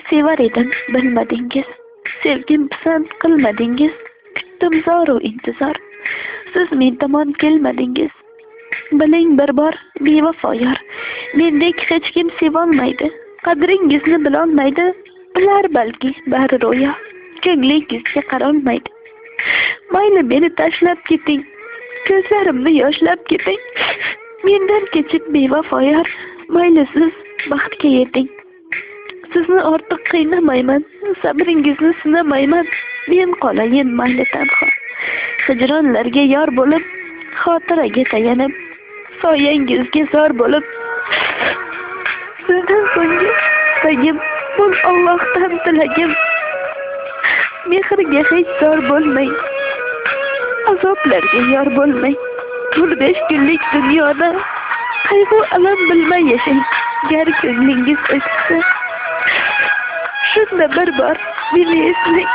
Sevar edim, bilmadingiz. Sevgim pisand qilmadingiz. Kutdim zoru intizor. Siz men tomon kelmadingiz. Biling bir bor bevafo yor. Mendek hech kim sevolmaydi. Qadringizni bilolmaydi. Bilar balki bari ro'yo. Ko'nglingizga qarolmaydi. Mayli meni tashlab keting. Ko'zlarimni yoshlab keting. Mendan kechib bevafo yor. Mayli siz baxtga yeting. Sizni ortiq qiynamayman, sabringizni sinamayman. Men qolayin mayli tanho. Hijronlarga yor bo'lib, xotiraga tayanib, soyangizga zor bo'lib. Sizdan so'nggi istagim, bu Allohdan tilagim. Mehrga hech zor bo'lmang, azoblarga yor bo'lmang. 15 kunlik dunyoda qayg'u alam bilmay yashang. Gar ko'nglingiz o'chsa, shunda bir bor meni eslang.